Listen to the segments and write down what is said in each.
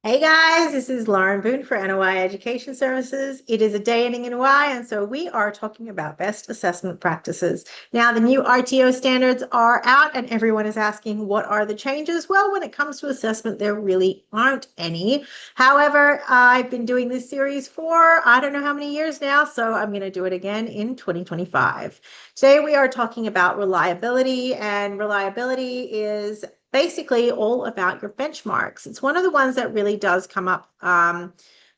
Hey guys, this is Lauren Boone for NOI Education Services. It is a day ending in Y, and so we are talking about best assessment practices. Now, the new RTO standards are out, and everyone is asking what are the changes? Well, when it comes to assessment, there really aren't any. However, I've been doing this series for I don't know how many years now, so I'm going to do it again in 2025. Today, we are talking about reliability, and reliability is basically all about your benchmarks. It's one of the ones that really does come up.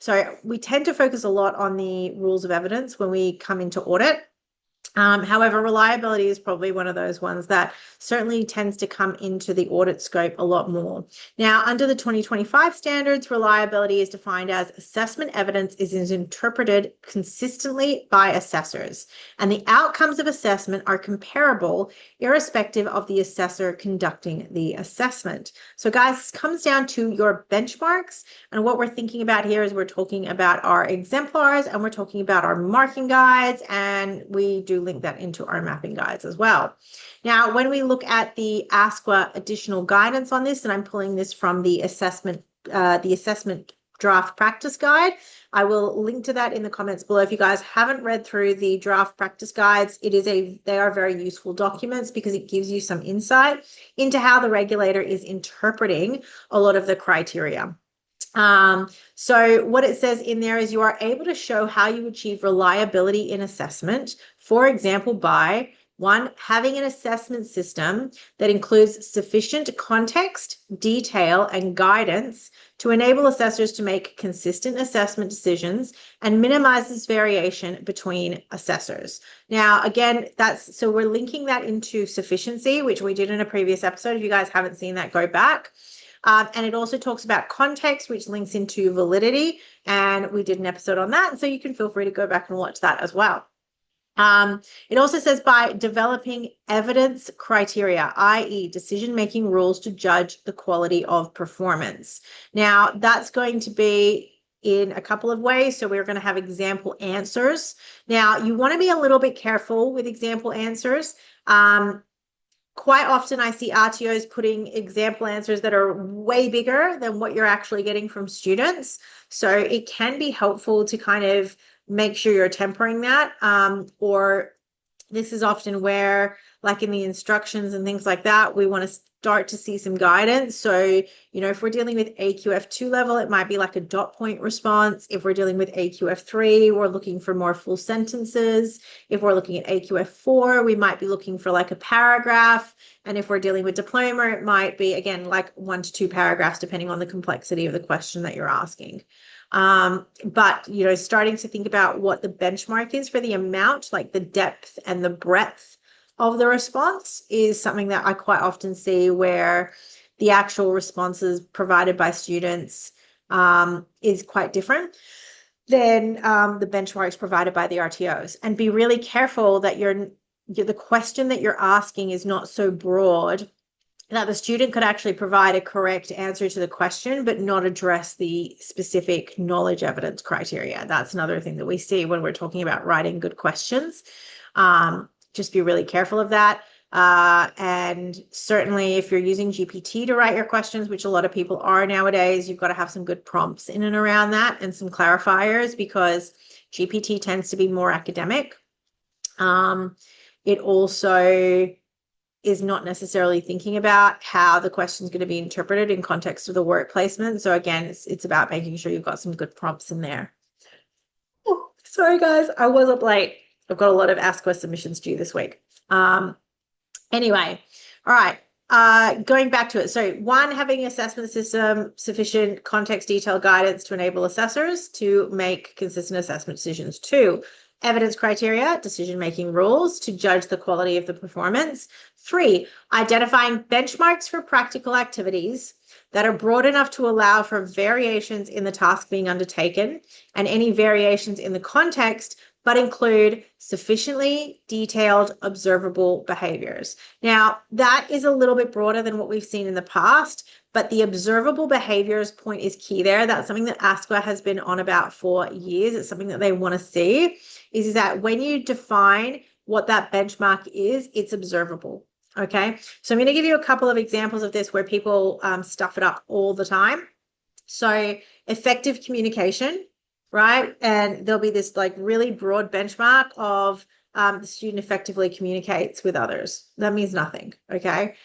So we tend to focus a lot on the rules of evidence when we come into audit. However, reliability is probably one of those ones that certainly tends to come into the audit scope a lot more. Now, under the 2025 standards, reliability is defined as assessment evidence is interpreted consistently by assessors, and the outcomes of assessment are comparable irrespective of the assessor conducting the assessment. So, guys, this comes down to your benchmarks, and what we're thinking about here is we're talking about our exemplars and we're talking about our marking guides, and we do link that into our mapping guides as well. Now, when we look at the ASQA additional guidance on this, and I'm pulling this from the assessment draft practice guide, I will link to that in the comments below. If you guys haven't read through the draft practice guides, they are very useful documents because it gives you some insight into how the regulator is interpreting a lot of the criteria. So what it says in there is you are able to show how you achieve reliability in assessment, for example, by one, having an assessment system that includes sufficient context, detail, and guidance to enable assessors to make consistent assessment decisions and minimizes variation between assessors. Now, again, so we're linking that into sufficiency, which we did in a previous episode. If you guys haven't seen that, go back. And it also talks about context, which links into validity. And we did an episode on that. And so you can feel free to go back and watch that as well. It also says by developing evidence criteria, i.e. decision-making rules to judge the quality of performance. Now, that's going to be in a couple of ways. So we're going to have example answers. Now, you want to be a little bit careful with example answers. Quite often I see RTOs putting example answers that are way bigger than what you're actually getting from students. So it can be helpful to kind of make sure you're tempering that. Or this is often where, like in the instructions and things like that, we want to start to see some guidance. So, if we're dealing with AQF2 level, it might be like a dot point response. If we're dealing with AQF3, we're looking for more full sentences. If we're looking at AQF4, we might be looking for like a paragraph. And if we're dealing with diploma, it might be, again, like 1 to 2 paragraphs, depending on the complexity of the question that you're asking. But, starting to think about what the benchmark is for the amount, like the depth and the breadth of the response is something that I quite often see where the actual responses provided by students is quite different than the benchmarks provided by the RTOs. And be really careful that the question that you're asking is not so broad that the student could actually provide a correct answer to the question, but not address the specific knowledge evidence criteria. That's another thing that we see when we're talking about writing good questions. Just be really careful of that. And certainly if you're using GPT to write your questions, which a lot of people are nowadays, you've got to have some good prompts in and around that and some clarifiers because GPT tends to be more academic. It also is not necessarily thinking about how the question is going to be interpreted in context of the work placement. So again, it's about making sure you've got some good prompts in there. Oh, sorry, guys, I was up late. I've got a lot of ASQA submissions due this week. Anyway, all right. Going back to it. So one, having assessment system, sufficient context, detail, guidance to enable assessors to make consistent assessment decisions. 2, evidence criteria, decision-making rules to judge the quality of the performance. 3, identifying benchmarks for practical activities that are broad enough to allow for variations in the task being undertaken and any variations in the context, but include sufficiently detailed observable behaviors. Now, that is a little bit broader than what we've seen in the past, but the observable behaviors point is key there. That's something that ASQA has been on about for years. It's something that they want to see, is that when you define what that benchmark is, it's observable. Okay, so I'm going to give you a couple of examples of this where people stuff it up all the time. So effective communication, right? And there'll be this like really broad benchmark of the student effectively communicates with others. That means nothing, okay?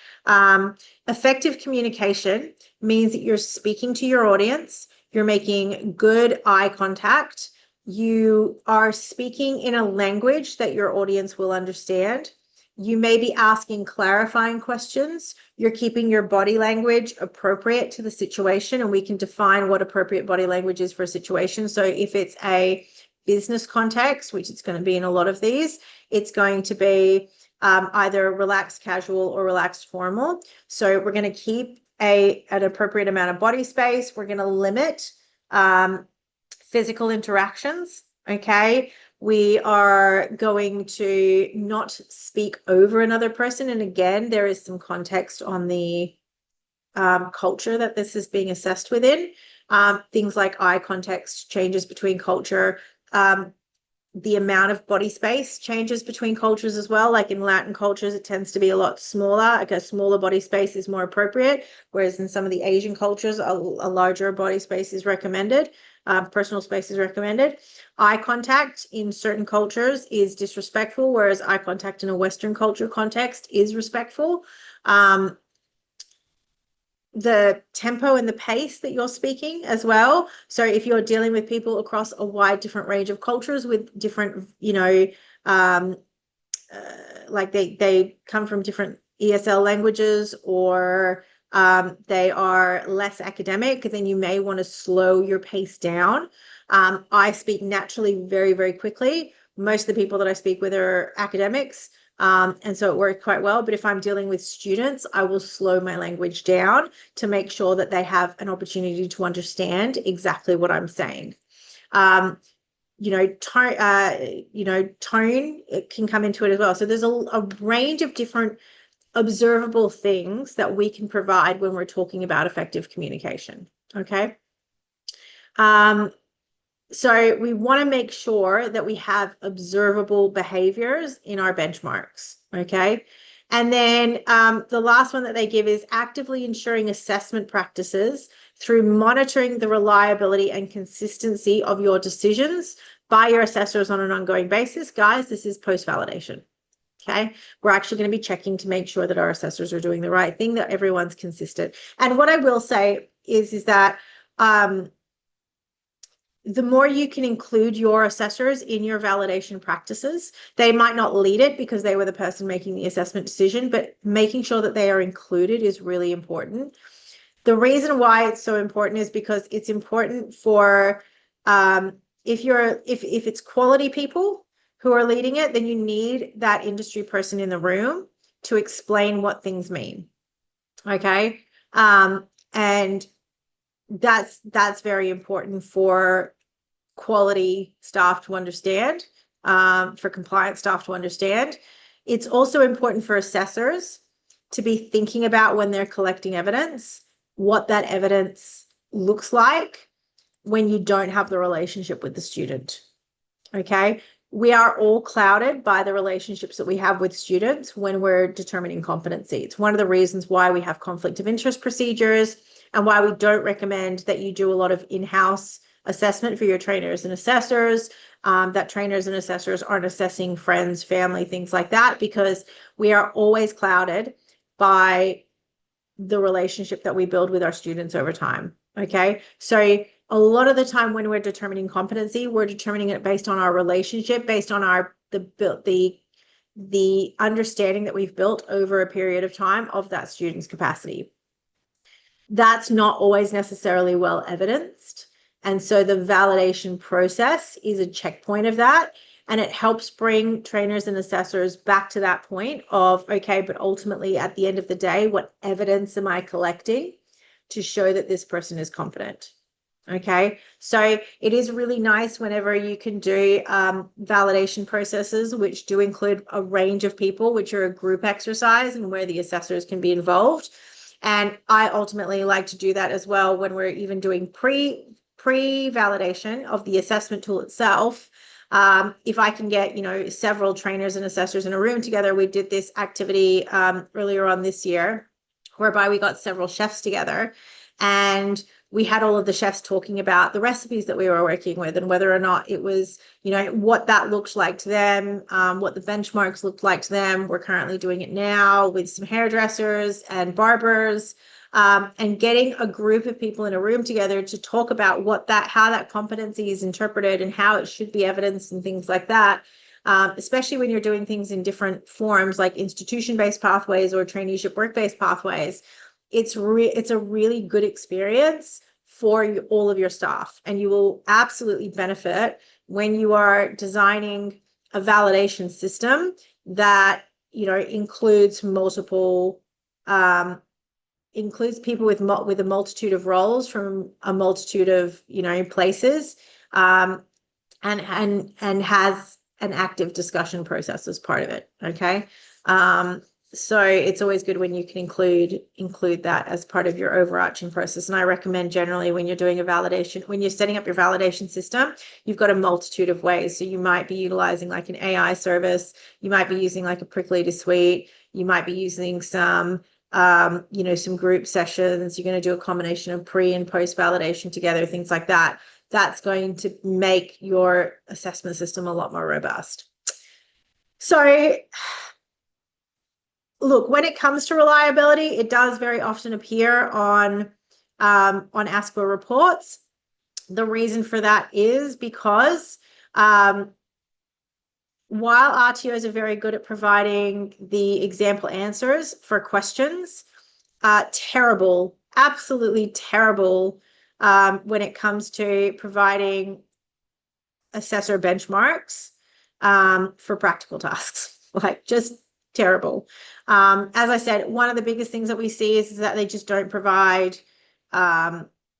Effective communication means that you're speaking to your audience, you're making good eye contact, you are speaking in a language that your audience will understand. You may be asking clarifying questions. You're keeping your body language appropriate to the situation, and we can define what appropriate body language is for a situation. So if it's a business context, which it's going to be in a lot of these, it's going to be either relaxed casual or relaxed formal. So we're going to keep an appropriate amount of body space. We're going to limit physical interactions, okay? We are going to not speak over another person. And again, there is some context on the culture that this is being assessed within. Things like eye context changes between culture. The amount of body space changes between cultures as well. Like in Latin cultures, it tends to be a lot smaller. Like a smaller body space is more appropriate, whereas in some of the Asian cultures, a larger body space is recommended. Personal space is recommended. Eye contact in certain cultures is disrespectful, whereas eye contact in a Western culture context is respectful. The tempo and the pace that you're speaking as well. So if you're dealing with people across a wide different range of cultures with different, like they come from different ESL languages, or they are less academic, then you may want to slow your pace down. I speak naturally very, very quickly. Most of the people that I speak with are academics. And so it worked quite well. But if I'm dealing with students, I will slow my language down to make sure that they have an opportunity to understand exactly what I'm saying. Tone, it can come into it as well. So there's a range of different observable things that we can provide when we're talking about effective communication. Okay. So we want to make sure that we have observable behaviors in our benchmarks, okay? And then the last one that they give is actively ensuring assessment practices through monitoring the reliability and consistency of your decisions by your assessors on an ongoing basis. Guys, this is post-validation, okay? We're actually going to be checking to make sure that our assessors are doing the right thing, that everyone's consistent. And what I will say is that the more you can include your assessors in your validation practices, they might not lead it because they were the person making the assessment decision, but making sure that they are included is really important. The reason why it's so important is because it's important for if it's quality people who are leading it, then you need that industry person in the room to explain what things mean. Okay. And that's very important for quality staff to understand, for compliance staff to understand. It's also important for assessors to be thinking about when they're collecting evidence, what that evidence looks like when you don't have the relationship with the student. Okay. We are all clouded by the relationships that we have with students when we're determining competency. It's one of the reasons why we have conflict of interest procedures and why we don't recommend that you do a lot of in-house assessment for your trainers and assessors, that trainers and assessors aren't assessing friends, family, things like that, because we are always clouded by the relationship that we build with our students over time. Okay. So a lot of the time when we're determining competency, we're determining it based on our relationship, based on the understanding that we've built over a period of time of that student's capacity. That's not always necessarily well evidenced. And so the validation process is a checkpoint of that. And it helps bring trainers and assessors back to that point of, okay, but ultimately at the end of the day, what evidence am I collecting to show that this person is competent? Okay, so it is really nice whenever you can do validation processes, which do include a range of people, which are a group exercise and where the assessors can be involved. And I ultimately like to do that as well when we're even doing pre-validation of the assessment tool itself. If I can get, several trainers and assessors in a room together, we did this activity earlier on this year, whereby we got several chefs together. And we had all of the chefs talking about the recipes that we were working with and whether or not it was, what that looked like to them, what the benchmarks looked like to them. We're currently doing it now with some hairdressers and barbers, and getting a group of people in a room together to talk about how that competency is interpreted and how it should be evidenced and things like that. Especially when you're doing things in different forms like institution-based pathways or traineeship work-based pathways. It's a really good experience for all of your staff, and you will absolutely benefit when you are designing a validation system that includes multiple includes people with a multitude of roles from a multitude of places, and has an active discussion process as part of it. Okay. So it's always good when you can include that as part of your overarching process. And I recommend generally when you're doing when you're setting up your validation system, you've got a multitude of ways. So you might be utilizing like an AI service, you might be using like a prick leader suite, you might be using some group sessions. You're going to do a combination of pre and post validation together, things like that. That's going to make your assessment system a lot more robust. So look, when it comes to reliability, it does very often appear on ASQA reports. The reason for that is because while RTOs are very good at providing the example answers for questions, absolutely terrible when it comes to providing assessor benchmarks for practical tasks, like just terrible. As I said, one of the biggest things that we see is that they just don't provide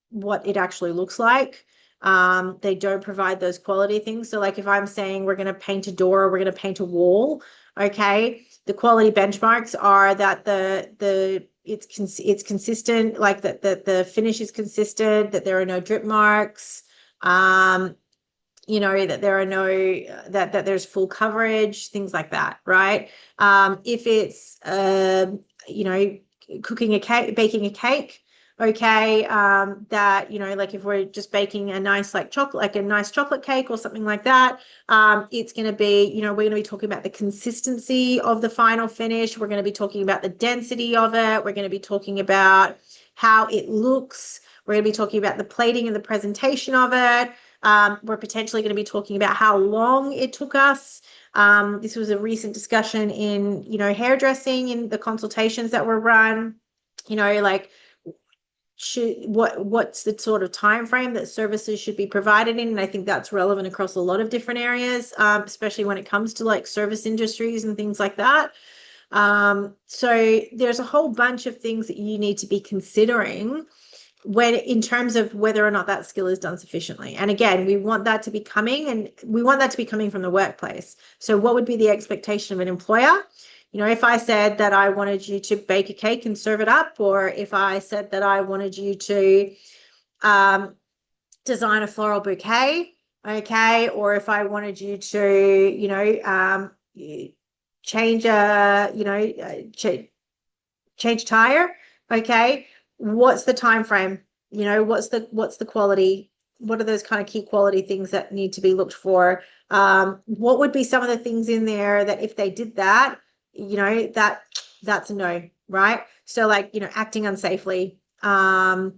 what it actually looks like. They don't provide those quality things. So like if I'm saying we're going to paint a door or we're going to paint a wall, okay, the quality benchmarks are that it's consistent, like that the finish is consistent, that there are no drip marks, that there are that there's full coverage, things like that, right? If it's baking a cake, okay, that like if we're just baking a nice chocolate cake or something like that, it's going to be we're going to be talking about the consistency of the final finish, we're going to be talking about the density of it, we're going to be talking about how it looks, we're going to be talking about the plating and the presentation of it. We're potentially going to be talking about how long it took us. This was a recent discussion in hairdressing, in the consultations that were run, like what's the sort of time frame that services should be provided in. And I think that's relevant across a lot of different areas, especially when it comes to like service industries and things like that. So there's a whole bunch of things that you need to be considering in terms of whether or not that skill is done sufficiently. And again, we want that to be coming from the workplace. So what would be the expectation of an employer? If I said that I wanted you to bake a cake and serve it up, or if I said that I wanted you to design a floral bouquet, okay, or if I wanted you to, change change tire, okay, what's the time frame? What's the quality? What are those kind of key quality things that need to be looked for? What would be some of the things in there that if they did that, that's a no, right? So like, acting unsafely, not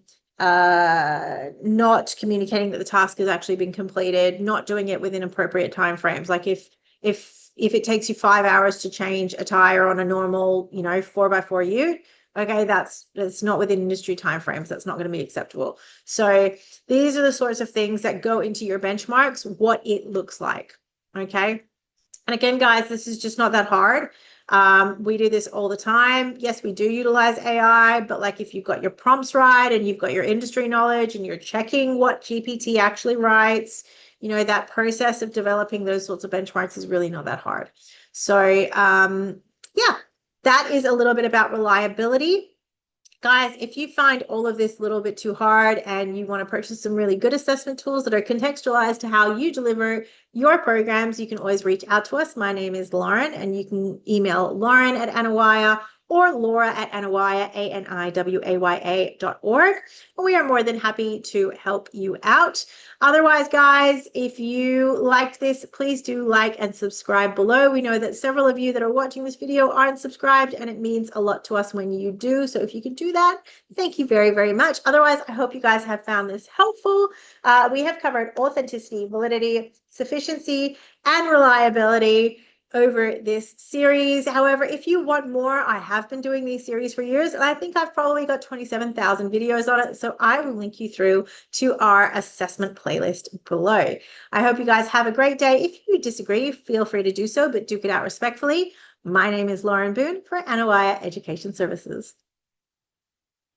communicating that the task has actually been completed, not doing it within appropriate timeframes. Like if it takes you 5 hours to change a tire on a normal, 4x4 ute, okay, that's not within industry timeframes. That's not going to be acceptable. So these are the sorts of things that go into your benchmarks, what it looks like, okay? And again, guys, this is just not that hard. We do this all the time. Yes, we do utilize AI, but like if you've got your prompts right and you've got your industry knowledge and you're checking what GPT actually writes, that process of developing those sorts of benchmarks is really not that hard. So yeah, that is a little bit about reliability. Guys, if you find all of this a little bit too hard and you want to purchase some really good assessment tools that are contextualized to how you deliver your programs, you can always reach out to us. My name is Lauren, and you can email Lauren at Anawaya or laura@aniwaya.org. We are more than happy to help you out. Otherwise, guys, if you liked this, please do like and subscribe below. We know that several of you that are watching this video aren't subscribed, and it means a lot to us when you do. So if you can do that, thank you very, very much. Otherwise, I hope you guys have found this helpful. We have covered authenticity, validity, sufficiency, and reliability over this series. However, if you want more, I have been doing these series for years, and I think I've probably got 27,000 videos on it. So I will link you through to our assessment playlist below. I hope you guys have a great day. If you disagree, feel free to do so, but duke it out respectfully. My name is Lauren Boone for Anawaya Education Services.